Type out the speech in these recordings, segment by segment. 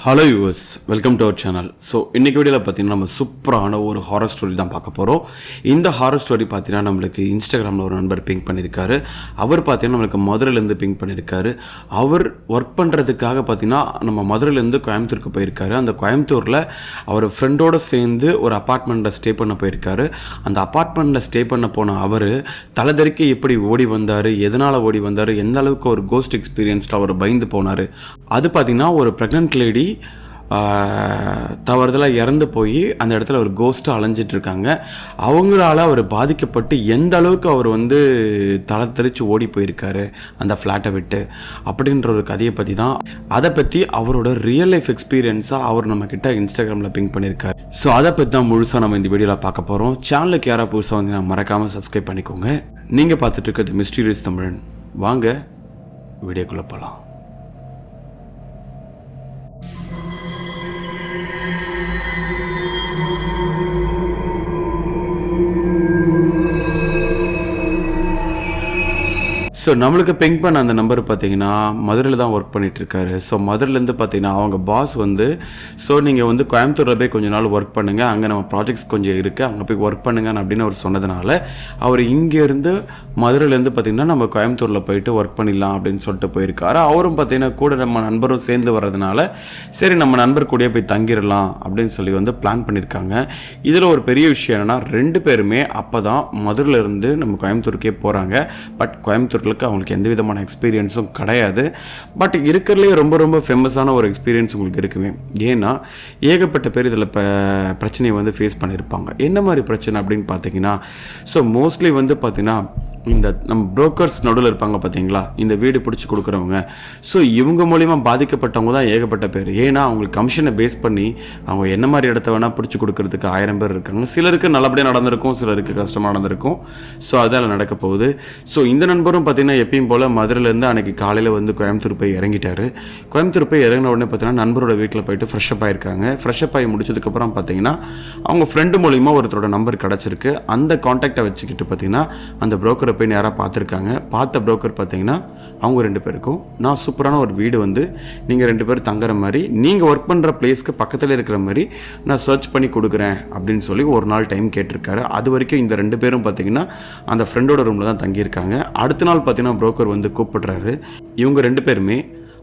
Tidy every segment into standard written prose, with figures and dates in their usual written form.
Hello viewers, welcome to our channel. So இன்றைக்கி வீடியோவில் பார்த்தீங்கன்னா நம்ம சூப்பரான ஒரு ஹாரர் ஸ்டோரி தான் பார்க்க போகிறோம். இந்த ஹாரர் ஸ்டோரி பார்த்தீங்கன்னா நம்மளுக்கு இன்ஸ்டாகிராமில் ஒரு நண்பர் பிங்க் பண்ணியிருக்காரு. அவர் பார்த்தீங்கன்னா நம்மளுக்கு மதுரையிலேருந்து பிங்க் பண்ணியிருக்காரு. அவர் ஒர்க் பண்ணுறதுக்காக பார்த்தீங்கன்னா நம்ம மதுரையிலேருந்து கோயம்புத்தூருக்கு போயிருக்காரு. அந்த கோயம்புத்தூரில் அவர் ஃப்ரெண்டோடு சேர்ந்து ஒரு அப்பார்ட்மெண்ட்டில் ஸ்டே பண்ண போயிருக்காரு. அந்த அப்பார்ட்மெண்ட்டில் ஸ்டே பண்ண போன அவர் தலைதறிக்க எப்படி ஓடி வந்தார், எதனால் ஓடி வந்தார், எந்த அளவுக்கு ஒரு கோஸ்ட் எக்ஸ்பீரியன்ஸில் அவர் பயந்து போனார். அது பார்த்திங்கன்னா ஒரு ப்ரெக்னென்ட் லேடி தவறுதலாக இறந்து போய் அந்த இடத்துல ஒரு கோஸ்ட்டாக அலைஞ்சிட்ருக்காங்க. அவங்களால அவர் பாதிக்கப்பட்டு எந்த அளவுக்கு அவர் தலை தெரிச்சு ஓடி போயிருக்காரு அந்த ஃப்ளாட்டை விட்டு அப்படின்ற ஒரு கதையை பற்றி தான். அதை பற்றி அவரோட ரியல் லைஃப் எக்ஸ்பீரியன்ஸாக அவர் நம்மக்கிட்ட இன்ஸ்டாகிராமில் பிங்க் பண்ணியிருக்காரு. ஸோ அதை பற்றி தான் முழுசாக நம்ம இந்த வீடியோவில் பார்க்க போகிறோம். சேனலுக்கு யாராவது புதுசாக நான் மறக்காமல் சப்ஸ்கிரைப் பண்ணிக்கோங்க. நீங்கள் பார்த்துட்டு இருக்கிறது மிஸ்டீரியஸ் தமிழன். வாங்க வீடியோக்குள்ளே போகலாம். ஸோ நம்மளுக்கு பிங்க் பண்ண அந்த நம்பர் பார்த்தீங்கன்னா மதுரையில் தான் ஒர்க் பண்ணிகிட்ருக்காரு. ஸோ மதுரையிலேருந்து பார்த்தீங்கன்னா அவங்க பாஸ் ஸோ நீங்கள் கோயம்புத்தூரில் போய் கொஞ்ச நாள் ஒர்க் பண்ணுங்கள், அங்கே நம்ம ப்ராஜெக்ட்ஸ் கொஞ்சம் இருக்குது, அங்கே போய் ஒர்க் பண்ணுங்கன்னு அப்படின்னு அவர் சொன்னதுனால அவர் இங்கேருந்து மதுரையிலேருந்து பார்த்திங்கன்னா நம்ம கோயம்புத்தூரில் போயிட்டு ஒர்க் பண்ணிடலாம் அப்படின்னு சொல்லிட்டு போயிருக்காரு. அவரும் பார்த்திங்கன்னா கூட நம்ம நண்பரும் சேர்ந்து வர்றதுனால சரி நம்ம நண்பர் கூடயே போய் தங்கிடலாம் அப்படின்னு சொல்லி பிளான் பண்ணியிருக்காங்க. இதில் ஒரு பெரிய விஷயம் என்னென்னா 2 பேருமே அப்போ தான் மதுரையிலேருந்து நம்ம கோயம்புத்தூருக்கே போகிறாங்க. பட் கோயம்புத்தூரில் அவங்களுக்கு எந்த விதமான எக்ஸ்பீரியன்ஸும் கிடையாது. பட் இருக்கிறதுலே ரொம்ப ரொம்ப ஃபேமஸான ஒரு எக்ஸ்பீரியன்ஸ் உங்களுக்கு இருக்குமே. ஏன்னா ஏகப்பட்ட பேர் இதில் பிரச்சனையை ஃபேஸ் பண்ணியிருப்பாங்க. என்ன மாதிரி பிரச்சனை அப்படின்னு பார்த்தீங்கன்னா, ஸோ மோஸ்ட்லி பார்த்தீங்கன்னா இந்த நம்ம புரோக்கர்ஸ் நடுவில் இருப்பாங்க பார்த்தீங்களா, இந்த வீடு பிடிச்சி கொடுக்குறவங்க. ஸோ இவங்க மூலிமா பாதிக்கப்பட்டவங்க தான் ஏகப்பட்ட பேர். ஏன்னா அவங்களுக்கு கமிஷனை பேஸ் பண்ணி அவங்க என்ன மாதிரி இடத்த வேணால் பிடிச்சி கொடுக்கறதுக்கு 1000 பேர் இருக்காங்க. சிலருக்கு நல்லபடியாக நடந்திருக்கும், சிலருக்கு கஷ்டமாக நடந்திருக்கும். ஸோ அதில் நடக்க போகுது. ஸோ இந்த நண்பரும் பார்த்தீங்கன்னா எப்பயும் போல் மதுரையிலேருந்து அன்றைக்கி காலையில் கோயம்புத்தூர் போய் இறங்கிட்டார். கோயம்புத்தூர் போய் இறங்கின உடனே பார்த்தீங்கன்னா நண்பரோட வீட்டில் போயிட்டு ஃப்ரெஷ்அப் ஆகிருக்காங்க. ஃப்ரெஷ்அப் ஆகி முடிச்சதுக்கப்புறம் பார்த்தீங்கன்னா அவங்க ஃப்ரெண்டு மூலிமா ஒருத்தரோட நம்பர் கிடச்சிருக்கு. அந்த கான்டாக்டை வச்சுக்கிட்டு பார்த்தீங்கன்னா அந்த புரோக்கரை போய் நேராக பார்த்துருக்காங்க. பார்த்த புரோக்கர் பார்த்தீங்கன்னா அவங்க 2 பேருக்கும் நான் சூப்பரான ஒரு வீடு நீங்கள் 2 பேரும் தங்குற மாதிரி, நீங்கள் ஒர்க் பண்ணுற பிளேஸ்க்கு பக்கத்தில் இருக்கிற மாதிரி நான் சர்ச் பண்ணி கொடுக்குறேன் அப்படின்னு சொல்லி ஒரு நாள் டைம் கேட்டிருக்காரு. அது வரைக்கும் இந்த 2 பேரும் பார்த்தீங்கன்னா அந்த ஃப்ரெண்டோட ரூமில் தான் தங்கியிருக்காங்க. அடுத்த நாள் பார்த்தீங்கன்னா புரோக்கர் கூப்பிடுறாரு. இவங்க 2 பேருமே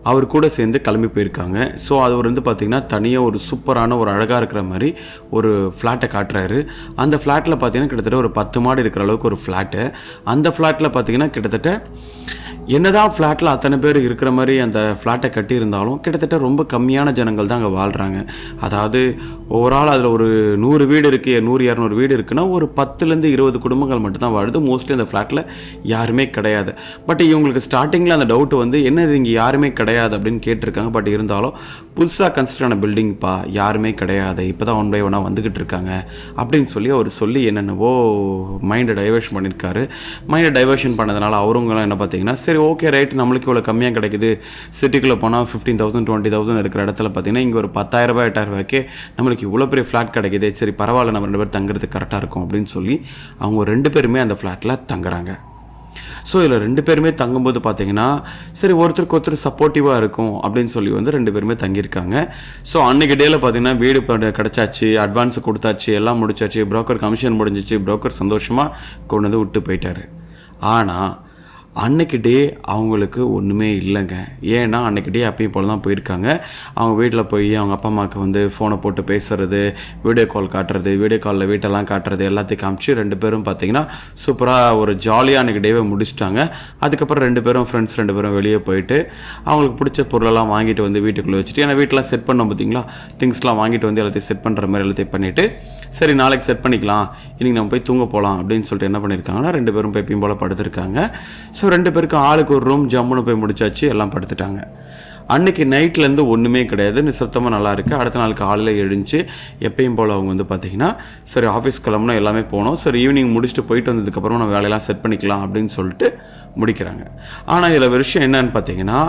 அவர் கூட சேர்ந்து கிளம்பி போயிருக்காங்க. ஸோ அவர் பார்த்திங்கன்னா தனியாக ஒரு சூப்பரான ஒரு அழகாக இருக்கிற மாதிரி ஒரு ஃப்ளாட்டை காட்டுறாரு. அந்த ஃப்ளாட்டில் பார்த்திங்கன்னா கிட்டத்தட்ட ஒரு 10 மாடி இருக்கிற அளவுக்கு ஒரு ஃப்ளாட்டு. அந்த ஃப்ளாட்டில் பார்த்திங்கன்னா கிட்டத்தட்ட என்னதான் ஃப்ளாட்டில் அத்தனை பேர் இருக்கிற மாதிரி அந்த ஃப்ளாட்டை கட்டியிருந்தாலும் கிட்டத்தட்ட ரொம்ப கம்மியான ஜனங்கள் தான் அங்கே வாழ்கிறாங்க. அதாவது ஓவரால் அதில் ஒரு 100 வீடு இருக்குது, 100-200 வீடு இருக்குன்னா ஒரு 10லேருந்து 20 குடும்பங்கள் மட்டும்தான் வாழுது. மோஸ்ட்லி அந்த ஃப்ளாட்டில் யாருமே கிடையாது. பட் இவங்களுக்கு ஸ்டார்டிங்கில் அந்த டவுட்டு என்னது இங்கே யாருமே கிடையாது அப்படின்னு கேட்டிருக்காங்க. பட் இருந்தாலும் புதுசாக கன்ஸ்ட்ரக்ட் ஆன பில்டிங்ப்பா, யாருமே கிடையாது, இப்போ தான் 1 by 1 வந்துக்கிட்டு இருக்காங்க அப்படின்னு சொல்லி என்னென்னவோ மைண்டை டைவர்ஷன் பண்ணியிருக்காரு. மைண்டை டைவர்ஷன் பண்ணதுனால அவருங்களாம் என்ன பார்த்தீங்கன்னா சரி ஓகே ரைட், நம்மளுக்கு இவ்வளோ கம்மியாக கிடைக்குது, சிட்டிக்குள்ளே போனால் 15,000 20,000 இருக்கிற இடத்துல பார்த்தீங்கன்னா இங்கே ஒரு 10,000 8,000 நம்மளுக்கு இவ்வளோ பெரிய ஃப்ளாட் கிடைக்குது, சரி பரவாயில்ல நம்ம 2 பேர் தங்குறதுக்கு கரெக்டாக இருக்கும் அப்படின்னு சொல்லி அவங்க 2 பேருமே அந்த ஃப்ளாட்டில் தங்குறாங்க. ஸோ இதில் 2 பேருமே தங்கும்போது பார்த்தீங்கன்னா சரி ஒருத்தருக்கு ஒருத்தர் சப்போர்ட்டிவாக இருக்கும் அப்படின்னு சொல்லி 2 பேருமே தங்கியிருக்காங்க. ஸோ அன்றைக்கி டேயில் பார்த்தீங்கன்னா வீடு கிடச்சாச்சு, அட்வான்ஸ் கொடுத்தாச்சு, எல்லாம் முடிச்சாச்சு, புரோக்கர் கமிஷன் முடிஞ்சிச்சு, புரோக்கர் சந்தோஷமாக கொண்டு விட்டு போயிட்டார். ஆனால் அன்றைக்கி டே அவங்களுக்கு ஒன்றுமே இல்லைங்க. ஏன்னா அன்றைக்கி டே அப்பயும் போல் தான் போயிருக்காங்க. அவங்க வீட்டில் போய் அவங்க அப்பா அம்மாவுக்கு ஃபோனை போட்டு பேசுகிறது, வீடியோ கால் காட்டுறது, வீடியோ காலில் வீட்டெல்லாம் காட்டுறது எல்லாத்தையும் காமிச்சு 2 பேரும் பார்த்திங்கன்னா சூப்பராக ஒரு ஜாலியாக அன்றைக்கி டேவை முடிச்சிட்டாங்க. அதுக்கப்புறம் 2 பேரும் ஃப்ரெண்ட்ஸ் 2 பேரும் வெளியே போயிட்டு அவங்களுக்கு பிடிச்ச பொருளெல்லாம் வாங்கிட்டு வீட்டுக்குள்ளே வச்சுட்டு, ஏன்னா வீட்டெலாம் செட் பண்ணோம் பார்த்திங்களா, திங்ஸ்லாம் வாங்கிட்டு எல்லாத்தையும் செட் பண்ணுற மாதிரி எல்லாத்தையும் பண்ணிவிட்டு சரி நாளைக்கு செட் பண்ணிக்கலாம், இன்றைக்கி நம்ம போய் தூங்க போகலாம் அப்படின்னு சொல்லிட்டு என்ன பண்ணியிருக்காங்கன்னா 2 பேரும் எப்பயும் போல் படுத்திருக்காங்க. ஸோ 2 பேருக்கு ஆளுக்கு ஒரு ரூம் ஜம்முன்னு போய் முடிச்சாச்சு, எல்லாம் படுத்துட்டாங்க. அன்றைக்கி நைட்லேருந்து ஒன்றுமே கிடையாது, நிசப்தமாக நல்லா இருக்குது. அடுத்த நாள் காலையில் எழுந்துச்சு எப்பயும் போல் அவங்க பார்த்திங்கன்னா சரி ஆஃபீஸ் கிளம்புனா எல்லாமே போனோம், சரி ஈவினிங் முடிச்சுட்டு போயிட்டு வந்ததுக்கப்புறம் நம்ம வேலையெல்லாம் செட் பண்ணிக்கலாம் அப்படின்னு சொல்லிட்டு முடிக்கிறாங்க. ஆனால் இதில் விஷயம் என்னன்னு பார்த்தீங்கன்னா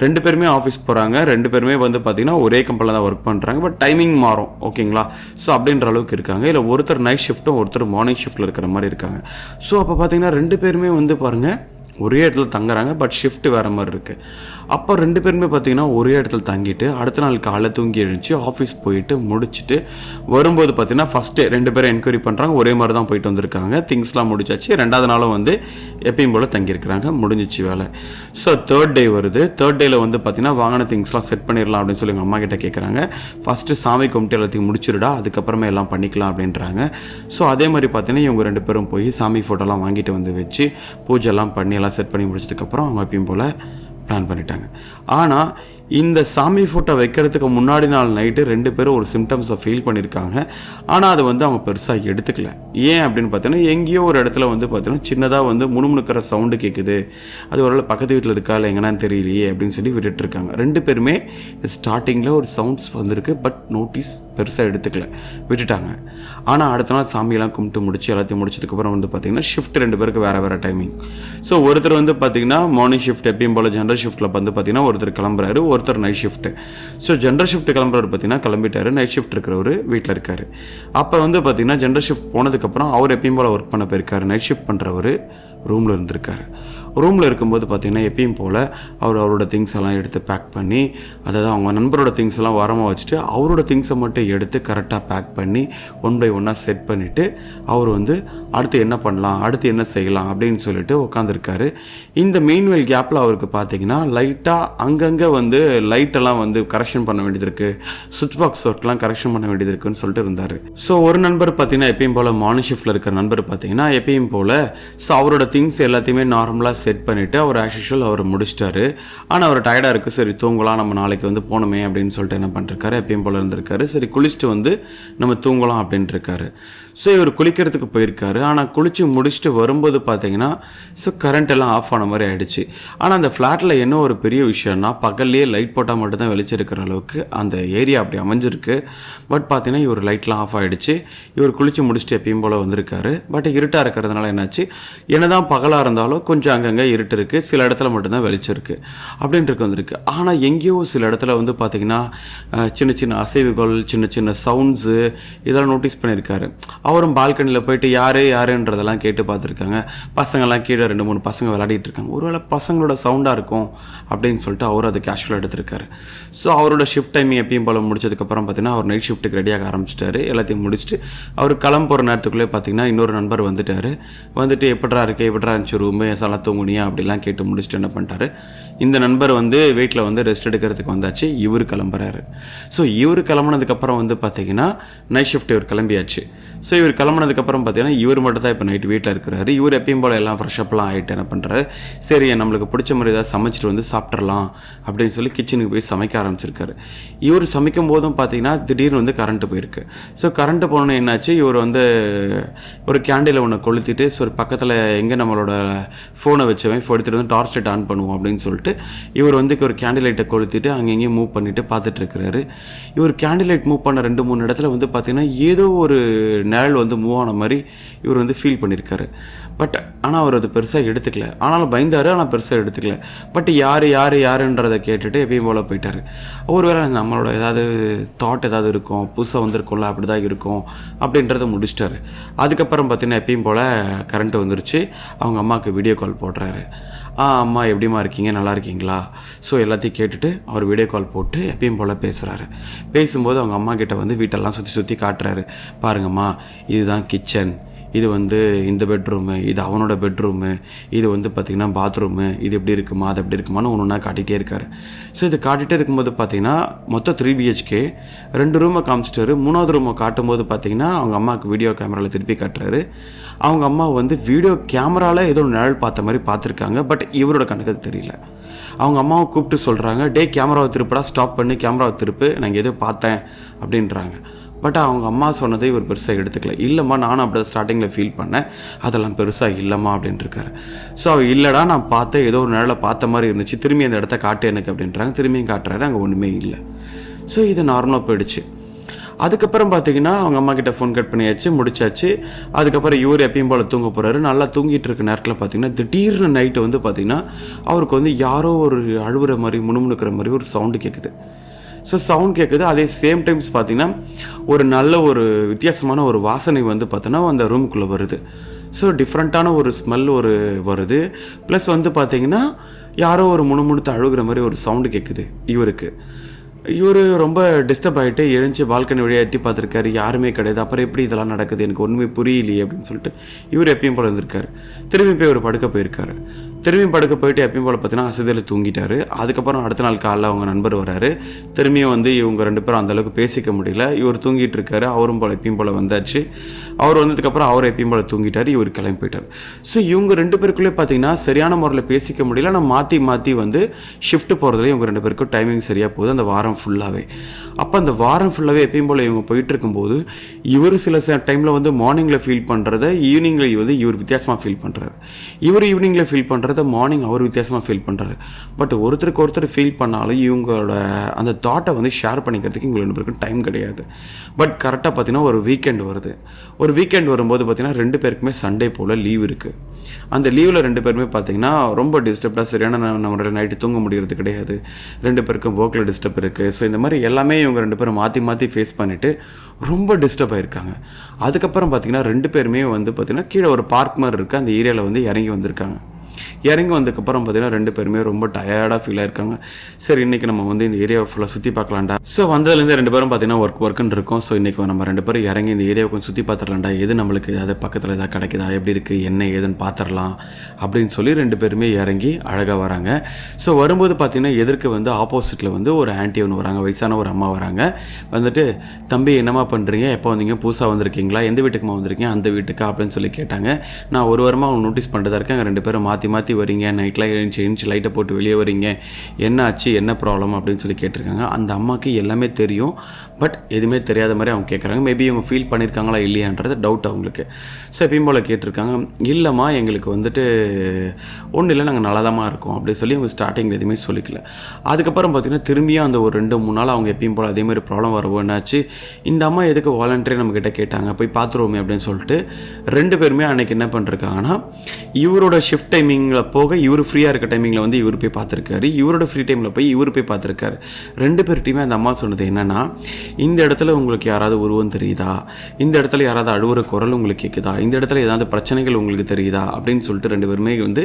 2 பேருமே ஆஃபீஸ் போகிறாங்க. 2 பேருமே பார்த்திங்கன்னா ஒரே கம்பெனியில் தான் ஒர்க் பண்ணுறாங்க. பட் டைமிங் மாறும், ஓகேங்களா. ஸோ அப்படின்ற அளவுக்கு இருக்காங்க. இல்லை ஒருத்தர் நைட் ஷிஃப்ட்டும் ஒருத்தர் மார்னிங் ஷிஃப்ட்டில் இருக்கிற மாதிரி இருக்காங்க. ஸோ அப்போ பார்த்திங்கன்னா 2 பேருமே பாருங்கள் ஒரே இடத்துல தங்குறாங்க. பட் ஷிஃப்ட் வேறு மாதிரி இருக்குது. அப்போ 2 பேருமே பார்த்தீங்கன்னா ஒரே இடத்துல தங்கிட்டு அடுத்த நாள் காலைல தூங்கி எழுந்துச்சு ஆஃபீஸ் போயிட்டு முடிச்சுட்டு வரும்போது பார்த்தீங்கன்னா ஃபஸ்ட்டு 2 பேரும் என்கொயரி பண்ணுறாங்க. ஒரே மாதிரி தான் போயிட்டு வந்திருக்காங்க. திங்ஸ்லாம் முடிச்சாச்சு. 2வது நாளும் வந்து எப்பயும் போல் தங்கியிருக்கிறாங்க. முடிஞ்சிச்சு வேலை. ஸோ 3rd டே வருது. 3rd டேயில் வந்து பார்த்தீங்கன்னா வாங்கின திங்ஸ்லாம் செட் பண்ணிடலாம் அப்படின்னு சொல்லி எங்கள் அம்மா கிட்ட கேட்குறாங்க. ஃபஸ்ட்டு சாமி கும்பிட்டு எல்லாத்தையும் முடிச்சிருடா, அதுக்கப்புறமே எல்லாம் பண்ணிக்கலாம் அப்படின்றாங்க. ஸோ அதே மாதிரி பார்த்தீங்கன்னா இவங்க 2 பேரும் போய் சாமி ஃபோட்டோலாம் வாங்கிட்டு வந்து வச்சு பூஜைலாம் பண்ணி எல்லாம் செட் பண்ணி முடிச்சதுக்கப்புறம் அவங்க எப்பயும் போல் பிளான் பண்ணிட்டாங்க. ஆனால் இந்த சாமி ஃபோட்டோ வைக்கிறதுக்கு முன்னாடி நாள் நைட்டு 2 பேரும் ஒரு சிம்டம்ஸை ஃபீல் பண்ணியிருக்காங்க. ஆனால் அதை வந்து அவங்க பெருசாக எடுத்துக்கல. ஏன் அப்படின்னு பார்த்தீங்கன்னா எங்கேயோ ஒரு இடத்துல வந்து பார்த்தீங்கன்னா சின்னதாக வந்து முணுமுணுக்கிற சவுண்டு கேட்குது, அது ஒரு பக்கத்து வீட்டில் இருக்கா இல்லை எங்கன்னான்னு தெரியலையே அப்படின்னு சொல்லி விட்டுட்டுருக்காங்க. 2 பேருமே ஸ்டார்டிங்கில் ஒரு சவுண்ட்ஸ் வந்திருக்கு, பட் நோட்டீஸ் பெருசாக எடுத்துக்கல, விட்டுட்டாங்க. ஆனால் அடுத்த நாள் சாமியெல்லாம் கும்பிட்டு முடிச்சு எல்லாத்தையும் முடிச்சதுக்கப்புறம் வந்து பார்த்திங்கன்னா ஷிஃப்ட் 2 பேருக்கு வேறு டைமிங். ஸோ ஒருத்தர் வந்து பார்த்திங்கன்னா மார்னிங் ஷிஃப்ட் எப்பயும் போல் ஜென்ரல் ஷிஃப்ட்டில் வந்து பார்த்திங்கன்னா ஒருத்தர் கிளம்புறாரு, ஒருத்தர் night shift. So general shift கிளம்புறவர் பார்த்தீங்கன்னா கிளம்பிட்டாரு, நைட் ஷிஃப்ட் இருக்கிறவர் வீட்டில் இருக்கார். அப்போ வந்து பார்த்தீங்கன்னா ஜென்ரல் ஷிஃப்ட் போனதுக்கப்புறம் அவர் எப்பயும் போல் ஒர்க் பண்ண போயிருக்காரு. நைட் ஷிஃப்ட் பண்ணுறவர் ரூமில் இருந்திருக்காரு. ரூமில் இருக்கும்போது பார்த்திங்கன்னா எப்பயும் போல் அவரோட திங்ஸ் எல்லாம் எடுத்து பேக் பண்ணி, அதாவது அவங்க நண்பரோட திங்ஸ் எல்லாம் வாரமாக வச்சுட்டு அவரோட திங்ஸை மட்டும் எடுத்து கரெக்டாக பேக் பண்ணி 1 by 1 செட் பண்ணிவிட்டு அவர் வந்து அடுத்து என்ன பண்ணலாம், அடுத்து என்ன செய்யலாம் அப்படின்னு சொல்லிட்டு உட்காந்துருக்காரு. இந்த மெயின்வெல் கேப்பில் அவருக்கு பார்த்திங்கன்னா லைட்டாக அங்கங்கே வந்து லைட்டெல்லாம் வந்து கரெக்ஷன் பண்ண வேண்டியது இருக்குது, சுவிட்ச் பாக்ஸ் ஒர்க்லாம் கரெக்ஷன் பண்ண வேண்டியது இருக்குன்னு சொல்லிட்டு இருந்தார். ஸோ ஒரு நண்பர் பார்த்திங்கன்னா எப்பயும் போல் மார்னிங் ஷிஃப்ட்டில் இருக்கிற நண்பர் பார்த்திங்கன்னா எப்பயும் போல் ஸோ அவரோட திங்ஸ் எல்லாத்தையுமே நார்மலாக செட் பண்ணிவிட்டு அவர் ஆஸ் யூஷுவல் அவர் முடிச்சிட்டாரு. ஆனால் அவர் டயர்டாக இருக்குது, சரி தூங்கலாம், நம்ம நாளைக்கு வந்து போகணுமே அப்படின்னு சொல்லிட்டு என்ன பண்ணிருக்காரு, எப்பயும் போல் இருந்திருக்காரு. சரி குளிச்சுட்டு வந்து நம்ம தூங்கலாம் அப்படின்ட்டு இருக்காரு. ஸோ இவர் குளிக்கிறதுக்கு போயிருக்காரு. ஆனால் குளித்து முடிச்சுட்டு வரும்போது பார்த்தீங்கன்னா ஸோ கரண்ட் எல்லாம் ஆஃப் ஆன மாதிரி ஆகிடுச்சு. ஆனால் அந்த ஃப்ளாட்டில் என்ன ஒரு பெரிய விஷயம்னா பகல்லையே லைட் போட்டால் மட்டும்தான் வெளிச்சம் இருக்கிற அளவுக்கு அந்த ஏரியா அப்படி அமைஞ்சிருக்கு. பட் பார்த்தீங்கன்னா இவர் லைட்லாம் ஆஃப் ஆகிடுச்சு. இவர் குளித்து முடிச்சுட்டு எப்பயும் போல் வந்திருக்காரு. பட் இருட்டாக இருக்கிறதுனால என்னாச்சு, என்னதான் பகலாக இருந்தாலும் கொஞ்சம் அங்கங்கே இருட்டு இருக்குது, சில இடத்துல மட்டும்தான் வெளிச்சம் இருக்குது அப்படின்ட்டு வந்திருக்கு. ஆனால் எங்கேயோ சில இடத்துல வந்து பார்த்திங்கன்னா சின்ன சின்ன அசைவுகள், சின்ன சின்ன சவுண்ட்ஸு இதெல்லாம் நோட்டீஸ் பண்ணியிருக்காரு. அவரும் பால்கனியில் போயிட்டு யாருன்றதெல்லாம் கேட்டு பார்த்துருக்காங்க. பசங்கள்லாம் கீழே 2-3 பசங்க விளையாடிட்டு இருக்காங்க. ஒருவேளை பசங்களோட சவுண்டாக இருக்கும் அப்படின்னு சொல்லிட்டு அவர் அதை கேஷுவலாக எடுத்திருக்காரு. ஸோ அவரோட ஷிஃப்ட் டைமிங் எப்பயும் போல் முடிச்சதுக்கப்புறம் பார்த்தீங்கன்னா அவர் நைட் ஷிஃப்ட்டுக்கு ரெடியாக ஆரம்பிச்சிட்டாரு. எல்லாத்தையும் முடிச்சுட்டு அவர் கிளம்புற நேரத்துக்குள்ளே பார்த்தீங்கன்னா இன்னொரு நண்பர் வந்துட்டார். வந்துட்டு எப்படா இருந்துச்சு ரூமு, சலா தூங்குனியா அப்படிலாம் கேட்டு முடிச்சுட்டு என்ன பண்ணிட்டாரு, இந்த நண்பர் வந்து வீட்டில் வந்து ரெஸ்ட் எடுக்கிறதுக்கு வந்தாச்சு. இவர் கிளம்புறாரு. ஸோ இவர் கிளம்புனதுக்கப்புறம் வந்து பார்த்தீங்கன்னா நைட் ஷிஃப்ட் இவர் கிளம்பியாச்சு. ஸோ இவர் கிளம்புனதுக்கப்புறம் பார்த்தீங்கன்னா இவர் மட்டும் தான் இப்போ நைட்டு வீட்டில் இருக்கிறாரு. இவர் எப்பயும் போல் எல்லாம் ஃப்ரெஷ்அப்லாம் ஆகிட்டு என்ன பண்ணுறாரு, சரி நம்மளுக்கு பிடிச்ச மாதிரி ஏதாவது சமைச்சிட்டு வந்து சாப்பிட்றலாம் அப்படின்னு சொல்லி கிச்சனுக்கு போய் சமைக்க ஆரம்பிச்சிருக்காரு. இவர் சமைக்கும் போதும் பார்த்தீங்கன்னா திடீர்னு வந்து கரண்ட்டு போயிருக்கு. ஸோ கரண்ட்டு போனோன்னு என்னாச்சு, இவர் வந்து ஒரு கேண்டில் ஒன்று கொளுத்திட்டு ஸோ பக்கத்தில் எங்கே நம்மளோட ஃபோனை வச்சவன் எடுத்துகிட்டு வந்து டார்ச் லைட் ஆன் பண்ணுவோம் அப்படின்னு சொல்லிட்டு இவர் வந்து ஒரு கேண்டில் லைட்டை கொளுத்திட்டு அங்கேயும் மூவ் பண்ணிட்டு பார்த்துட்டு இருக்கிறாரு. இவர் கேண்டில் லைட் மூவ் பண்ண 2-3 இடத்துல வந்து பார்த்தீங்கன்னா ஏதோ ஒரு நிழல் வந்து மூவ் ஆன மாதிரி இவர் வந்து ஃபீல் பண்ணியிருக்காரு. பட் ஆனால் அவர் அது பெருசாக எடுத்துக்கல. ஆனாலும் பயந்தார், ஆனால் பெருசாக எடுத்துக்கல. பட் யாருன்றதை கேட்டுட்டு எப்பயும் போல் போயிட்டார். ஒருவேளை நம்மளோட ஏதாவது தாட் ஏதாவது இருக்கும், புதுசாக வந்திருக்கும்ல, அப்படி தான் இருக்கும் அப்படின்றத முடிச்சிட்டாரு. அதுக்கப்புறம் பார்த்தீங்கன்னா எப்பயும் போல் கரண்ட்டு வந்துருச்சு. அவங்க அம்மாவுக்கு வீடியோ கால் போடுறாரு. அம்மா எப்படிமா இருக்கீங்க, நல்லா இருக்கீங்களா? ஸோ எல்லாத்தையும் கேட்டுட்டு அவர் வீடியோ கால் போட்டு எப்பயும் போல் பேசுகிறாரு. பேசும்போது அவங்க அம்மா கிட்ட வந்து வீட்டெல்லாம் சுற்றி காட்டுறாரு. பாருங்கம்மா, இதுதான் கிச்சன், இது வந்து இந்த பெட்ரூமு, இது அவனோட பெட்ரூமு, இது வந்து பார்த்திங்கன்னா பாத்ரூமு, இது எப்படி இருக்குமா அது எப்படி இருக்குமான்னு ஒன்று ஒன்றா காட்டிகிட்டே இருக்கார். ஸோ இது காட்டிகிட்டே இருக்கும்போது பார்த்திங்கன்னா மொத்தம் 3 BHK, 2 ரூமை காமிச்சிட்டாரு. 3வது ரூமை காட்டும்போது பார்த்திங்கன்னா அவங்க அம்மாவுக்கு வீடியோ கேமராவில் திருப்பி காட்டுறாரு. அவங்க அம்மா வந்து வீடியோ கேமராவில் ஏதோ நிழல் பார்த்த மாதிரி பார்த்துருக்காங்க. பட் இவரோட கணக்கு தெரியல. அவங்க அம்மாவை கூப்பிட்டு சொல்கிறாங்க, டே கேமராவை திருப்படா, ஸ்டாப் பண்ணி கேமராவை திருப்பு, நான் ஏதோ பார்த்தேன் அப்படின்றாங்க. பட் அவங்க அம்மா சொன்னதை இவர் பெருசாக எடுத்துக்கல. இல்லைம்மா, நானும் அப்படி தான் ஸ்டார்டிங்கில் ஃபீல் பண்ணேன், அதெல்லாம் பெருசாக இல்லைம்மா அப்படின்ட்டுருக்காரு. ஸோ அவர் இல்லைடா, நான் பார்த்தேன், ஏதோ ஒரு நிழலை பார்த்த மாதிரி இருந்துச்சு, திரும்பி அந்த இடத்த காட்டு எனக்கு அப்படின்றாங்க. திரும்பியும் காட்டுறாரு, அங்கே ஒன்றுமே இல்லை. ஸோ இது நார்மலாக போயிடுச்சு. அதுக்கப்புறம் பார்த்தீங்கன்னா அவங்க அம்மா கிட்ட ஃபோன் கட் பண்ணியாச்சு, முடிச்சாச்சு. அதுக்கப்புறம் இவர் எப்பயும் போல் தூங்க போகிறாரு. நல்லா தூங்கிட்டு இருக்க நேரத்தில் பார்த்தீங்கன்னா திடீர்னு நைட்டு வந்து பார்த்திங்கன்னா அவருக்கு வந்து யாரோ ஒரு அழுவுற மாதிரி முணுமுணுக்கிற மாதிரி ஒரு சவுண்டு கேட்குது. ஸோ சவுண்ட் கேட்குது. அதே சேம் டைம்ஸ் பார்த்திங்கன்னா ஒரு நல்ல ஒரு வித்தியாசமான ஒரு வாசனை வந்து பார்த்தோன்னா அந்த ரூமுக்குள்ளே வருது. ஸோ டிஃப்ரெண்ட்டான ஒரு ஸ்மெல் வருது. ப்ளஸ் வந்து பார்த்திங்கன்னா யாரோ ஒரு முணுமுணுத்து அழுகிற மாதிரி ஒரு சவுண்டு கேட்குது இவருக்கு. இவர் ரொம்ப டிஸ்டர்ப் ஆகிட்டு எழுந்து பால்கனி வழியாக எட்டி பார்த்துருக்காரு, யாருமே கிடையாது. அப்புறம் எப்படி இதெல்லாம் நடக்குது, எனக்கு ஒன்றுமே புரியலையே அப்படின்னு சொல்லிட்டு இவர் எப்பயும் போல் இருந்திருக்காரு. திரும்பி போய் ஒரு படுக்க போயிருக்காரு. திரும்பி படுக்க போயிட்டு எப்பயும் போல் பார்த்தீங்கன்னா அசதியில் தூங்கிட்டாரு. அதுக்கப்புறம் அடுத்த நாள் காலைல அவங்க நண்பர் வராரு. திரும்பியும் வந்து இவங்க 2 பேரும் அந்தளவுக்கு பேசிக்க முடியல. இவர் தூங்கிட்டு இருக்காரு, அவரும் போல் எப்பயும் போல் வந்தாச்சு. அவர் வந்ததுக்கப்புறம் அவர் எப்பயும் போல் தூங்கிட்டார், இவர் கிளம்பி போயிட்டார். ஸோ இவங்க 2 பேருக்குள்ளே பார்த்தீங்கன்னா சரியான முறையில் பேசிக்க முடியல. ஆனால் மாற்றி வந்து ஷிஃப்ட் போகிறதுல இவங்க 2 பேருக்கும் டைமிங் சரியாக போகுது அந்த வாரம் ஃபுல்லாகவே. அப்போ அந்த வாரம் ஃபுல்லாகவே எப்பயும் போல் இவங்க போயிட்டு இருக்கும்போது இவர் சில டைமில் வந்து மார்னிங்கில் ஃபீல் பண்ணுறத ஈவினிங்கில் வந்து இவர் வித்தியாசமாக ஃபீல் பண்ணுறாரு. இவர் ஈவினிங்கில் ஃபீல் பண்ணுறத மார்னிங் அவர் வித்தியாசமாக ஃபீல் பண்ணுறாரு. பட் ஒருத்தருக்கு ஒருத்தர் ஃபீல் பண்ணாலும் இவங்களோட அந்த தாட்டை வந்து ஷேர் பண்ணிக்கிறதுக்கு இவங்க 2 பேருக்கும் டைம் கிடையாது. பட் கரெக்டாக பார்த்தீங்கன்னா ஒரு வீக்கெண்ட் வருது. ஒரு வீக்கெண்ட் வரும்போது பார்த்தீங்கன்னா 2 பேருக்குமே சண்டே போல் லீவ் இருக்குது. அந்த லீவில் 2 பேருமே பார்த்தீங்கன்னா ரொம்ப டிஸ்டர்ப்டாக, சரியான நம்ம நைட்டு தூங்க முடிகிறது கிடையாது. 2 பேருக்கும் ஒர்க்கில் டிஸ்டர்ப் இருக்குது. ஸோ இந்த மாதிரி எல்லாமே இவங்க 2 பேரும் மாற்றி ஃபேஸ் பண்ணிவிட்டு ரொம்ப டிஸ்டர்ப் ஆகிருக்காங்க. அதுக்கப்புறம் பார்த்திங்கன்னா 2 பேருமே வந்து பார்த்திங்கன்னா கீழே ஒரு பார்க் மாதிரி இருக்குது, அந்த ஏரியாவில் வந்து இறங்கி வந்திருக்காங்க. இறங்கி வந்ததுக்கப்புறம் பார்த்தீங்கன்னா 2 பேருமே ரொம்ப டயர்டாக ஃபீல் ஆயிருக்காங்க. சரி இன்றைக்கி நம்ம வந்து இந்த ஏரியாவை ஃபுல்லாக சுற்றி பார்க்கலாம்டா. ஸோ வந்ததுலேருந்து 2 பேரும் பார்த்தீங்கன்னா ஒர்க்குன்னு இருக்கும். ஸோ இன்றைக்கி நம்ம 2 பேரும் இறங்கி இந்த ஏரியாவை கொஞ்சம் சுற்றி பார்த்துடலாம்டா, எது நம்மளுக்கு ஏதாவது பக்கத்தில் எதாவது கிடைக்குதா, எப்படி இருக்குது என்ன ஏதுன்னு பார்த்துடலாம் அப்படின்னு சொல்லி 2 பேருமே இறங்கி அழகாக வராங்க. ஸோ வரும்போது பார்த்திங்கன்னா எதிர்க்கு வந்து ஆப்போசிட்டில் வந்து ஒரு ஆன்ட்டி ஒன்று வராங்க, வயசான ஒரு அம்மா வராங்க. வந்துட்டு தம்பி என்னம்மா பண்ணுறீங்க, எப்போ வந்தீங்க, புதுசாக வந்திருக்கீங்களா, எந்த வீட்டுக்குமா வந்திருக்கீங்க, அந்த வீட்டுக்கா அப்படின்னு சொல்லி கேட்டாங்க. நான் ஒரு வாரமாக அவங்க நோட்டீஸ் பண்ணிட்டு இருக்கேன், 2 பேரும் மாற்றி வரீங்க, நைட்லாம் எழுந்துச்சு லைட்டை போட்டு வெளியே வரீங்க, என்ன ஆச்சு என்ன ப்ராப்ளம் அப்படின்னு சொல்லி கேட்டிருக்காங்க. அந்த அம்மாவுக்கு எல்லாமே தெரியும், பட் எதுவுமே தெரியாத மாதிரி அவங்க கேட்குறாங்க. மேபி இவங்க ஃபீல் பண்ணியிருக்காங்களா இல்லையான்றது டவுட் அவங்களுக்கு. ஸோ எப்பயும் போல் கேட்டிருக்காங்க. இல்லைம்மா எங்களுக்கு வந்துட்டு ஒன்றும் இல்லை, நாங்கள் நல்லாதாம்மா இருக்கோம் அப்படின்னு சொல்லி அவங்க ஸ்டார்டிங்கில் எதுவுமே சொல்லிக்கல. அதுக்கப்புறம் பார்த்திங்கன்னா திரும்பியும் அந்த ஒரு 2-3 நாள் அவங்க எப்பயும் போல் அதேமாதிரி ப்ராப்ளம் வரவும் என்னாச்சு, இந்த அம்மா எதுக்கு வாலண்டரி நம்மக்கிட்ட கேட்டாங்க, போய் பார்த்துருவோமே அப்படின்னு சொல்லிட்டு 2 பேருமே அன்றைக்கி என்ன பண்ணிருக்காங்கன்னா இவரோட ஷிஃப்ட் டைமிங்கில் போக இவர் ஃப்ரீயாக இருக்க டைமிங்கில் வந்து இவர் போய் பார்த்துருக்காரு, இவரோட ஃப்ரீ டைமில் போய் இவர் போய் பார்த்துருக்காரு. 2 பேர்கிட்டையுமே அந்த அம்மா சொன்னது என்னென்னா, இந்த இடத்துல உங்களுக்கு யாராவது உருவம் தெரியுதா, இந்த இடத்துல யாராவது அழுவுற குரல் உங்களுக்கு கேட்குதா, இந்த இடத்துல ஏதாவது பிரச்சனைகள் உங்களுக்கு தெரியுதா அப்படின்னு சொல்லிட்டு 2 பேருமே வந்து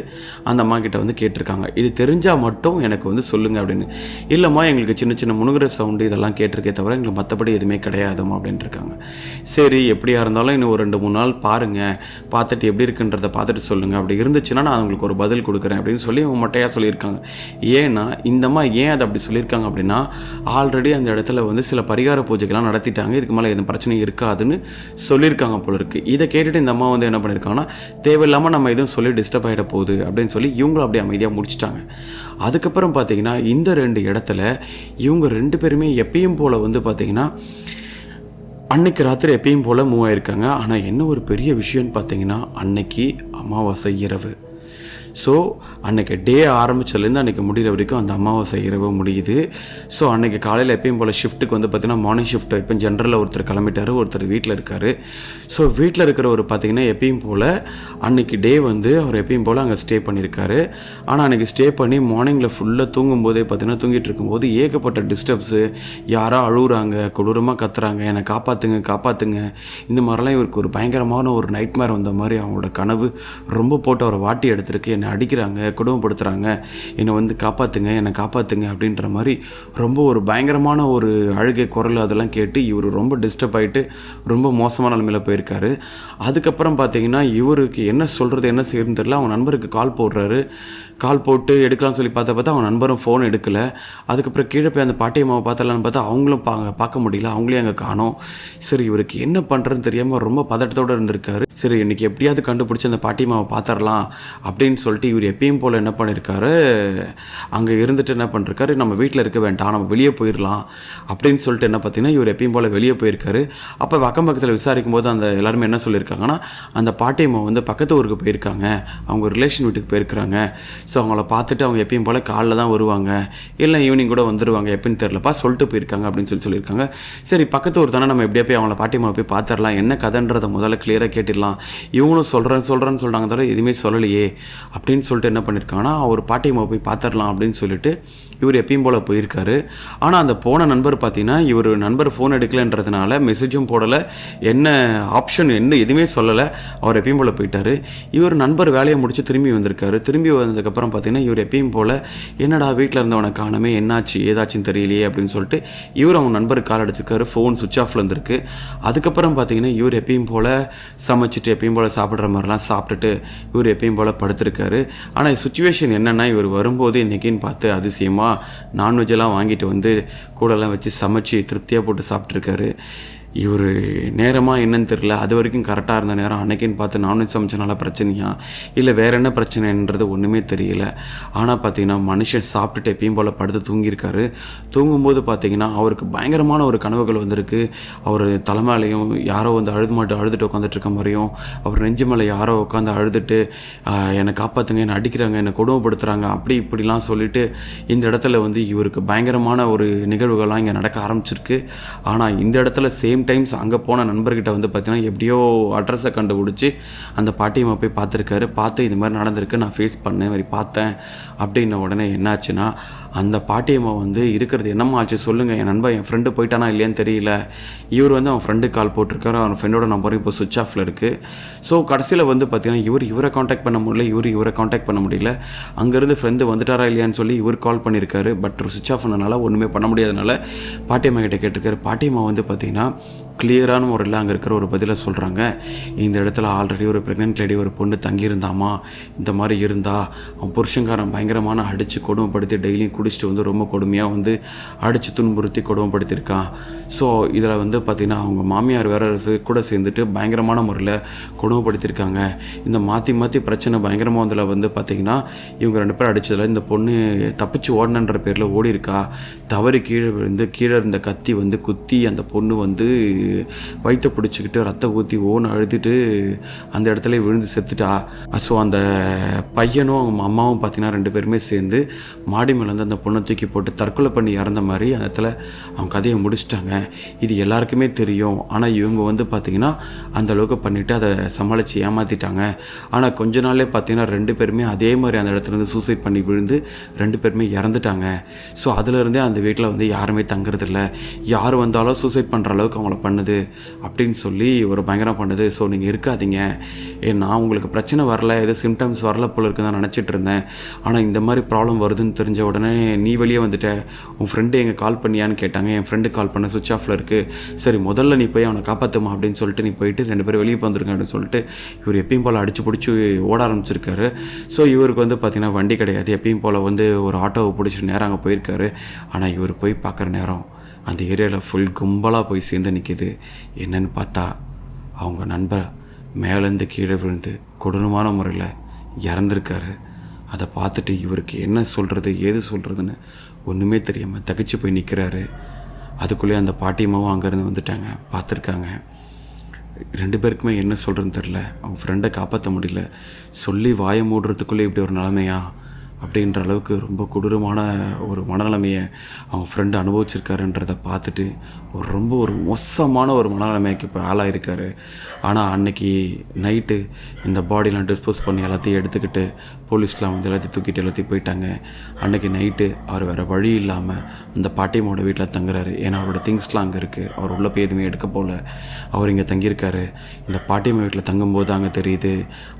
அந்த அம்மா கிட்ட வந்து கேட்டிருக்காங்க. இது தெரிஞ்சால் மட்டும் எனக்கு வந்து சொல்லுங்கள் அப்படின்னு. இல்லைம்மா எங்களுக்கு சின்ன சின்ன முணுகிற சவுண்டு இதெல்லாம் கேட்டிருக்கே தவிர எங்களுக்கு மற்றபடி எதுவுமே கிடையாதுமா அப்படின்ட்டு இருக்காங்க. சரி எப்படியா இருந்தாலும் இன்னும் ஒரு 2-3 நாள் பாருங்கள், பார்த்துட்டு எப்படி இருக்குன்றதை பார்த்துட்டு சொல்லுங்கள், அப்படி இருந்துச்சுன்னா நான் உங்களுக்கு ஒரு பதில் கொடுக்குறேன் அப்படின்னு சொல்லி அவங்க மொட்டையாக சொல்லியிருக்காங்க. ஏன்னா இந்த அம்மா ஏன் அதை அப்படி சொல்லியிருக்காங்க அப்படின்னா, ஆல்ரெடி அந்த இடத்துல வந்து சில பரிகார பூஜைகள்லாம் நடத்திட்டாங்க, இதுக்கு மேலே எதுவும் பிரச்சனையும் இருக்காதுன்னு சொல்லியிருக்காங்க போல இருக்குது. இதை கேட்டுட்டு இந்த அம்மா வந்து என்ன பண்ணியிருக்காங்கன்னா, தேவையில்லாமல் நம்ம எதுவும் சொல்லி டிஸ்டர்ப் ஆகிட போகுது அப்படின்னு சொல்லி இவங்களும் அப்படியே அமைதியாக முடிச்சிட்டாங்க. அதுக்கப்புறம் பார்த்திங்கன்னா இந்த 2 இடத்துல இவங்க 2 பேருமே எப்பயும் போல் வந்து பார்த்திங்கன்னா அன்னைக்கு ராத்திரி எப்பயும் போல் மூவ் ஆகியிருக்காங்க. ஆனால் என்ன ஒரு பெரிய விஷயம்னு பார்த்தீங்கன்னா, அன்னைக்கு அமாவாசை இரவு. ஸோ அன்றைக்கி டே ஆரம்பிச்சதுலேருந்து அன்றைக்கி முடிகிற வரைக்கும் அந்த அமாவாசை இரவு முடியுது. ஸோ அன்றைக்கி காலையில் எப்பயும் போல் ஷிஃப்ட்டுக்கு வந்து பார்த்திங்கன்னா மார்னிங் ஷிஃப்ட் இப்போ ஜென்ரலில் ஒருத்தர் கிளம்பிட்டார், ஒருத்தர் வீட்டில் இருக்கார். ஸோ வீட்டில் இருக்கிறவர் பார்த்திங்கன்னா எப்பயும் போல் அன்றைக்கி டே வந்து அவர் எப்பயும் போல் அங்கே ஸ்டே பண்ணியிருக்காரு. ஆனால் அன்றைக்கி ஸ்டே பண்ணி மார்னிங்கில் ஃபுல்லாக தூங்கும்போதே பார்த்திங்கன்னா தூங்கிட்டு இருக்கும்போது ஏகப்பட்ட டிஸ்டர்ப்ஸு, யாரோ அழுகுறாங்க, கொடூரமாக கத்துறாங்க, என்னை காப்பாற்றுங்க இந்த மாதிரிலாம் இவருக்கு ஒரு பயங்கரமான ஒரு நைட் மேர் வந்த மாதிரி அவங்களோட கனவு ரொம்ப போட்டு அவரை வாட்டி எடுத்திருக்கு. என்னை அடிக்கிறாங்க, குடும்பப்படுத்துகிறாங்க, என்னை வந்து என்னை காப்பாற்றுங்க அப்படின்ற மாதிரி ரொம்ப ஒரு பயங்கரமான ஒரு அழுகை குரல் அதெல்லாம் கேட்டு இவர் ரொம்ப டிஸ்டர்ப் ஆகிட்டு ரொம்ப மோசமான நிலைமையில் போயிருக்காரு. அதுக்கப்புறம் பார்த்தீங்கன்னா இவருக்கு என்ன சொல்கிறது என்ன செய்யறதுன்னு தெரியல. அவங்க நண்பருக்கு கால் போடுறாரு. கால் போட்டு எடுக்கலாம்னு சொல்லி பார்த்தா அவன் நண்பரும் ஃபோன் எடுக்கலை. அதுக்கப்புறம் கீழே போய் அந்த பாட்டியம்மாவை பார்த்தலான்னு பார்த்தா அவங்களும் பார்க்க முடியல, அவங்களையும் அங்கே காணோம். சரி இவருக்கு என்ன பண்ணுறதுன்னு தெரியாமல் ரொம்ப பதட்டத்தோடு இருந்திருக்காரு. சரி இன்றைக்கி எப்படியாவது கண்டுபிடிச்சி அந்த பாட்டியம்மாவை பார்த்துடலாம் அப்படின்னு சொல்லிட்டு இவர் எப்பயும் போல் என்ன பண்ணியிருக்காரு, அங்கே இருந்துட்டு என்ன பண்ணிருக்காரு, நம்ம வீட்டில் இருக்க வேண்டாம், நம்ம வெளியே போயிடலாம் அப்படின்னு சொல்லிட்டு என்ன பார்த்தீங்கன்னா இவர் எப்பயும் போல் வெளியே போயிருக்காரு. அப்போ அக்கம் பக்கத்தில் விசாரிக்கும் போது அந்த எல்லாருமே என்ன சொல்லியிருக்காங்கன்னா, அந்த பாட்டியம்மா வந்து பக்கத்து ஊருக்கு போயிருக்காங்க, அவங்க ரிலேஷன் வீட்டுக்கு போயிருக்கிறாங்க. ஸோ அவங்கள பார்த்துட்டு அவங்க எப்பயும் போல் காலைல தான் வருவாங்க, இல்லை ஈவினிங் கூட வந்துடுவாங்க, எப்படின்னு தெரிலப்பா சொல்லிட்டு போயிருக்காங்க அப்படின்னு சொல்லியிருக்காங்க. சரி பக்கத்து ஊர் தானே, நம்ம எப்படியா போய் அவங்கள பாட்டியம்மாவை போய் பார்த்துடலாம், என்ன கதைன்றதை முதல்ல கிளியராக கேட்டுடலாம் தான். இவங்களும் சொல்கிறேன்னு சொல்கிறாங்க தவிர எதுவுமே சொல்லலையே அப்படின்னு சொல்லிட்டு என்ன பண்ணியிருக்காங்கன்னா அவர் பாட்டியம்மா போய் பார்த்துடலாம் அப்படின்னு சொல்லிட்டு இவர் எப்பயும் போல் போயிருக்காரு. ஆனால் அந்த போன நண்பர் பார்த்தீங்கன்னா இவர் நண்பர் ஃபோன் எடுக்கலைன்றதுனால மெசேஜும் போடலை, என்ன ஆப்ஷன் என்ன எதுவுமே சொல்லலை, அவர் எப்பயும் போல் போயிட்டார். இவர் நண்பர் வேலையை முடித்து திரும்பி வந்திருக்காரு. திரும்பி வந்ததுக்கப்புறம் பார்த்தீங்கன்னா இவர் எப்பயும் போல் என்னடா வீட்டில் இருந்தவனை காணமே, என்னாச்சு ஏதாச்சுன்னு தெரியலையே அப்படின்னு சொல்லிட்டு இவர் அவங்க நண்பருக்கு கால் அடிச்சிருக்காரு. ஃபோன் சுவிட்ச் ஆஃபில் இருந்திருக்கு. அதுக்கப்புறம் பார்த்தீங்கன்னா இவர் எப்பயும் போல் சமைச்சிட்டு எப்பயும் போல் சாப்பிட்ற மாதிரிலாம் சாப்பிட்டுட்டு இவர் எப்பயும் போல் படுத்திருக்காரு. ஆனால் சுச்சுவேஷன் என்னென்னா இவர் வரும்போது இன்றைக்கின்னு பார்த்து அதிசயமாக நான்வெஜ்ஜெல்லாம் வாங்கிட்டு வந்து கூடலாம் வச்சு சமைச்சு திருப்தியாக போட்டு சாப்பிட்ருக்காரு. இவர் நேரமாக என்னன்னு தெரியல, அது வரைக்கும் கரெக்டாக இருந்த நேரம் அன்னைக்குன்னு பார்த்து நான்வெஜ் சமைச்சனால பிரச்சனையா இல்லை வேறு என்ன பிரச்சனைன்றது ஒன்றுமே தெரியல. ஆனால் பார்த்தீங்கன்னா மனுஷன் சாப்பிட்டுட்டு எப்பயும் போல் படுத்து தூங்கியிருக்காரு. தூங்கும்போது பார்த்தீங்கன்னா அவருக்கு பயங்கரமான ஒரு கனவுகள் வந்திருக்கு. அவர் தலைமையிலையும் யாரோ வந்து அழுதுட்டு உட்காந்துட்டு இருக்க மாதிரியும், அவர் நெஞ்சு மேலே யாரோ உட்காந்து அழுதுட்டு என்னை காப்பாற்றுங்க, என்னை அடிக்கிறாங்க, என்னை கொடுமைப்படுத்துகிறாங்க அப்படி இப்படிலாம் சொல்லிட்டு இந்த இடத்துல வந்து இவருக்கு பயங்கரமான ஒரு நிகழ்வுகள்லாம் இங்கே நடக்க ஆரம்பிச்சிருக்கு. ஆனால் இந்த இடத்துல சேம் டைம்ஸ் அங்கே போன நண்பர்கிட்ட வந்து பார்த்தீங்கன்னா எப்படியோ அட்ரஸை கண்டுபிடிச்சி அந்த பாட்டியம்மா போய் பார்த்துருக்காரு. பார்த்து இது மாதிரி நடந்திருக்கு, நான் ஃபேஸ் பண்ணேன், மாதிரி பார்த்தேன் அப்படின்ன உடனே என்னாச்சுன்னா அந்த பாட்டியம்மா வந்து இருக்கிறது என்னம்மா ஆச்சு சொல்லுங்கள், என் நண்பன் என் ஃப்ரெண்டு போயிட்டானா இல்லையான்னு தெரியல. இவர் வந்து அவன் ஃப்ரெண்டுக்கு கால் போட்டிருக்காரு, அவன் ஃப்ரெண்டோட நம்பரும் இப்போ சுவிட்ச் ஆஃபில் இருக்குது. ஸோ கடைசியில் வந்து பார்த்தீங்கன்னா இவரை காண்டாக்ட் பண்ண முடியல, இவரை காண்டாக்ட் பண்ண முடியல. அங்கேருந்து ஃப்ரெண்டு வந்துட்டாரா இல்லையான்னு சொல்லி இவர் கால் பண்ணியிருக்காரு. பட் சுவிட்ச் ஆஃப் பண்ணனால ஒன்றுமே பண்ண முடியாதனால பாட்டியம்மா கிட்டே கேட்டிருக்காரு. பாட்டியம்மா வந்து பார்த்தீங்கன்னா கிளியரான முறையில் அங்கே இருக்கிற ஒரு பதிலை சொல்கிறாங்க. இந்த இடத்துல ஆல்ரெடி ஒரு ப்ரெக்னென்ட் லேடி ஒரு பொண்ணு தங்கியிருந்தாமா, இந்த மாதிரி இருந்தா அவன் புருஷங்காரன் பயங்கரமான அடித்து கொடுமைப்படுத்தி டெய்லியும் குடிச்சிட்டு வந்து ரொம்ப கொடுமையாக வந்து அடித்து துன்புறுத்தி கொடுமைப்படுத்தியிருக்கான். ஸோ இதில் வந்து பார்த்திங்கன்னா அவங்க மாமியார் வேறு கூட சேர்ந்துட்டு பயங்கரமான முறையில் கொடுமைப்படுத்தியிருக்காங்க. இந்த மாற்றி பிரச்சனை பயங்கரமாக வந்ததில் வந்து பார்த்திங்கன்னா இவங்க 2 பேர் அடித்ததில் இந்த பொண்ணு தப்பிச்சு ஓடணுன்ற பேரில் ஓடி இருக்கா. தவறி கீழே விழுந்து கீழே இருந்த கத்தி வந்து குத்தி அந்த பொண்ணு வந்து வயிற்ற பிடிச்சிக்கிட்டு ரத்தம் ஊற்றி அழுதுட்டு அந்த இடத்துல விழுந்து செத்துட்டா. ஸோ அந்த பையனும் அவங்க அம்மாவும் பார்த்திங்கன்னா 2 பேருமே சேர்ந்து மாடி மேலே வந்து அந்த பொண்ணை தூக்கி போட்டு தற்கொலை பண்ணி இறந்த மாதிரி அந்த இடத்துல அவங்க கதையை முடிச்சிட்டாங்க. இது எல்லாருக்குமே தெரியும். ஆனால் இவங்க வந்து பார்த்திங்கன்னா அந்தளவுக்கு பண்ணிவிட்டு அதை சமாளித்து ஏமாற்றிட்டாங்க. ஆனால் கொஞ்ச நாளே பார்த்திங்கன்னா 2 பேருமே அதே மாதிரி அந்த இடத்துலேருந்து சூசைட் பண்ணி விழுந்து 2 பேருமே இறந்துட்டாங்க. ஸோ அதிலிருந்தே அந்த வீட்டில் வந்து யாருமே தங்குறதில்ல, யார் வந்தாலும் சூசைட் பண்ணுற அளவுக்கு அவங்கள பண்ணுது அப்படின்னு சொல்லி ஒரு பயங்கரம் பண்ணுது. ஸோ நீங்கள் இருக்காதீங்க, நான் உங்களுக்கு பிரச்சனை வரல, ஏதோ சிம்டம்ஸ் வரல போல இருக்குன்னு தான் நினச்சிட்டு இருந்தேன். ஆனால் இந்த மாதிரி ப்ராப்ளம் வருதுன்னு தெரிஞ்ச உடனே நீ வெளியே வந்துட்ட, உன் ஃப்ரெண்டு எங்கே கால் பண்ணியான்னு கேட்டாங்க. என் ஃப்ரெண்டு கால் பண்ண சுவிட்ச் ஆஃபில் இருக்குது. சரி முதல்ல நீ போய் அவனை காப்பாற்றுமா அப்படின்னு சொல்லிட்டு நீ போயிட்டு 2 பேரும் வெளியே வந்துருங்க அப்படின்னு சொல்லிட்டு இவர் எப்பயும் போல் அடிச்சு பிடிச்சி ஓட ஆரம்பிச்சிருக்காரு. ஸோ இவருக்கு வந்து பார்த்திங்கன்னா வண்டி கிடையாது. எப்பயும் போல் வந்து ஒரு ஆட்டோவை பிடிச்சிட்டு நேரம் அங்கே போயிருக்காரு. ஆனால் இவர் போய் பார்க்குற நேரம் அந்த ஏரியாவில் ஃபுல் கும்பலாக போய் சேர்ந்து நிற்கிது. என்னன்னு பார்த்தா அவங்க நண்பர் மேலேருந்து கீழே விழுந்து கொடூரமான முறையில் இறந்துருக்காரு. அதை பார்த்துட்டு இவருக்கு என்ன சொல்கிறது ஏது சொல்கிறதுன்னு ஒன்றுமே தெரியாமல் தகிச்சு போய் நிற்கிறாரு. அதுக்குள்ளேயே அந்த பாட்டியம்மாவும் அங்கேருந்து வந்துட்டாங்க, பார்த்துருக்காங்க. 2 பேருக்குமே என்ன சொல்கிறதுன்னு தெரில. அவங்க ஃப்ரெண்டை காப்பாற்ற முடியல. சொல்லி வாயை மூடுறதுக்குள்ளே இப்படி ஒரு நிலைமையா அப்படின்ற அளவுக்கு ரொம்ப கொடூரமான ஒரு மனநிலைமையை அவங்க ஃப்ரெண்டு அனுபவிச்சிருக்காருன்றதை பார்த்துட்டு ரொம்ப மோசமான ஒரு மனநிலைமைக்கு இப்போ ஆளாயிருக்காரு. ஆனால் அன்னைக்கு நைட்டு இந்த பாடிலாம் டிஸ்போஸ் பண்ணி எல்லாத்தையும் எடுத்துக்கிட்டு போலீஸ்லாம் வந்து எல்லாத்தையும் தூக்கிட்டு எல்லாத்தையும் போயிட்டாங்க. அன்றைக்கி நைட்டு அவர் வேறு வழி இல்லாமல் அந்த பாட்டியம்மாவோட வீட்டில் தங்குறாரு. ஏன்னா அவரோட திங்ஸ்லாம் அங்கே இருக்குது. அவர் உள்ளே போய் எதுவுமே எடுக்க போகல. அவர் இங்கே தங்கியிருக்காரு. இந்த பாட்டியம்மா வீட்டில் தங்கும்போது அங்கே தெரியுது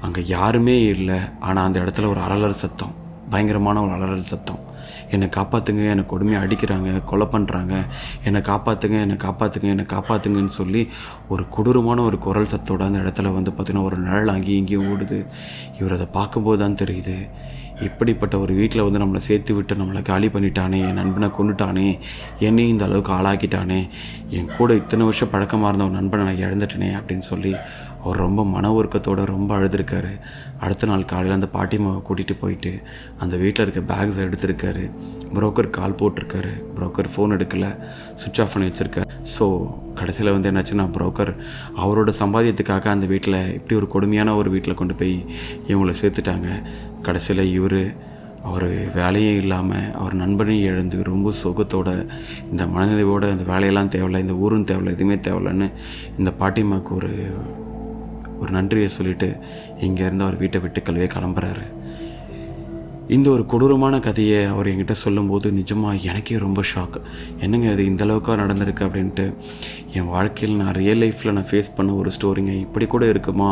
அங்கே யாருமே இல்லை. ஆனால் அந்த இடத்துல ஒரு அலறல் சத்தம், பயங்கரமான ஒரு அலறல் சத்தம். என்னை காப்பாற்றுங்க, என்னை கொடுமையாக அடிக்கிறாங்க, கொலை பண்ணுறாங்க, என்னை காப்பாற்றுங்கன்னு சொல்லி ஒரு கொடூரமான ஒரு குரல் சத்தோட அந்த இடத்துல வந்து பார்த்திங்கன்னா ஒரு நிழல் அங்கேயும் இங்கேயும் ஓடுது. இவர் அதை பார்க்கும்போது தான் தெரியுது, இப்படிப்பட்ட ஒரு வீட்டில் வந்து நம்மளை சேர்த்து விட்டு நம்மளை காலி பண்ணிட்டானே, என் நண்பனை கொண்டுட்டானே, என்னையும் இந்த அளவுக்கு ஆளாக்கிட்டானே, என் கூட இத்தனை வருஷம் பழக்கமாக இருந்த ஒரு நண்பனை நான் இழந்துட்டேனே அப்படின்னு சொல்லி அவர் ரொம்ப மன உருக்கத்தோடு ரொம்ப அழுதுருக்காரு. அடுத்த நாள் காலையில் அந்த பாட்டிமாவை கூட்டிகிட்டு போயிட்டு அந்த வீட்டில் இருக்க பேக்ஸை எடுத்திருக்காரு. புரோக்கர் கால் போட்டிருக்காரு. புரோக்கர் ஃபோன் எடுக்கலை, சுவிட்ச் ஆஃப் பண்ணி வச்சுருக்காரு. ஸோ கடைசியில் வந்து என்னாச்சுன்னா புரோக்கர் அவரோட சம்பாதியத்துக்காக அந்த வீட்டில் இப்படி ஒரு கொடுமையான ஒரு வீட்டில் கொண்டு போய் இவங்களை சேர்த்துட்டாங்க. கடைசியில் அவர் வேலையும் இல்லாமல் அவர் நண்பனையும் இழந்து ரொம்ப சுகத்தோட இந்த மனநிலையோடு இந்த வேலையெல்லாம் தேவையில்லை, இந்த ஊரும் தேவையில்லை, எதுவுமே தேவையில்லைன்னு இந்த பாட்டிமாவுக்கு ஒரு நன்றியை சொல்லிவிட்டு இங்கேருந்து அவர் வீட்டை விட்டு கிளம்புறாரு. இந்த ஒரு கொடூரமான கதையை அவர் என்கிட்ட சொல்லும்போது நிஜமாக எனக்கே ரொம்ப ஷாக். என்னங்க அது இந்தளவுக்காக நடந்திருக்கு அப்படின்ட்டு. என் வாழ்க்கையில் நான் ரியல் லைஃப்பில் நான் ஃபேஸ் பண்ண ஒரு ஸ்டோரிங்க இப்படி கூட இருக்குமா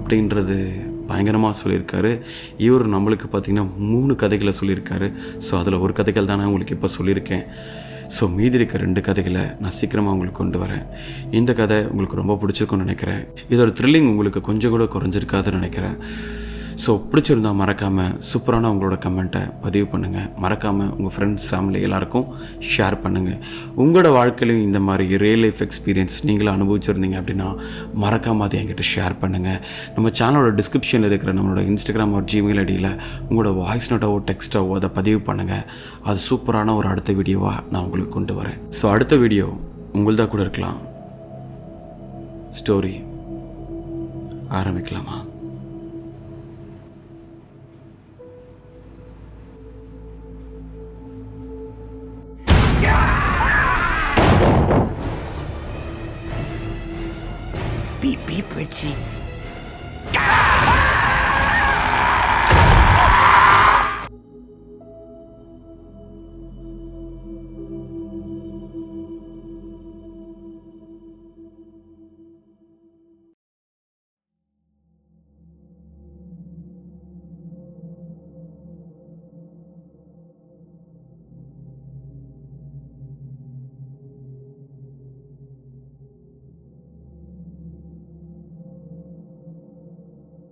அப்படின்றது பயங்கரமாக சொல்லியிருக்காரு. இவர் நம்மளுக்கு பார்த்திங்கன்னா 3 கதைகளை சொல்லியிருக்காரு. ஸோ அதில் ஒரு கதைகள் தான் நான் உங்களுக்கு இப்போ சொல்லியிருக்கேன். ஸோ மீதி இருக்க 2 கதைகளை நான் சீக்கிரமாக உங்களுக்கு கொண்டு வரேன். இந்த கதை உங்களுக்கு ரொம்ப பிடிச்சிருக்குன்னு நினைக்கிறேன். இதோட த்ரில்லிங் உங்களுக்கு கொஞ்சம் கூட குறைஞ்சிருக்காதுன்னு நினைக்கிறேன். ஸோ பிடிச்சிருந்தால் மறக்காமல் சூப்பரான உங்களோட கமெண்ட்டை பதிவு பண்ணுங்கள். மறக்காமல் உங்கள் ஃப்ரெண்ட்ஸ் ஃபேமிலி எல்லாேருக்கும் ஷேர் பண்ணுங்கள். உங்களோட வாழ்க்கையிலும் இந்த மாதிரி ரியல் லைஃப் எக்ஸ்பீரியன்ஸ் நீங்களும் அனுபவிச்சிருந்தீங்க அப்படின்னா மறக்காமல் அதை என்கிட்ட ஷேர் பண்ணுங்கள். நம்ம சேனலோட டிஸ்கிரிப்ஷனில் இருக்கிற நம்மளோட இன்ஸ்டாகிராம் ஒரு ஜிமெயில் ஐடியில் உங்களோட வாய்ஸ் நோட்டாவோ டெக்ஸ்ட்டாவோ அதை பதிவு பண்ணுங்கள். அது சூப்பரான ஒரு அடுத்த வீடியோவாக நான் உங்களுக்கு கொண்டு வரேன். ஸோ அடுத்த வீடியோ உங்கள்தான் கூட இருக்கலாம். ஸ்டோரி ஆரம்பிக்கலாமா? Be pretty.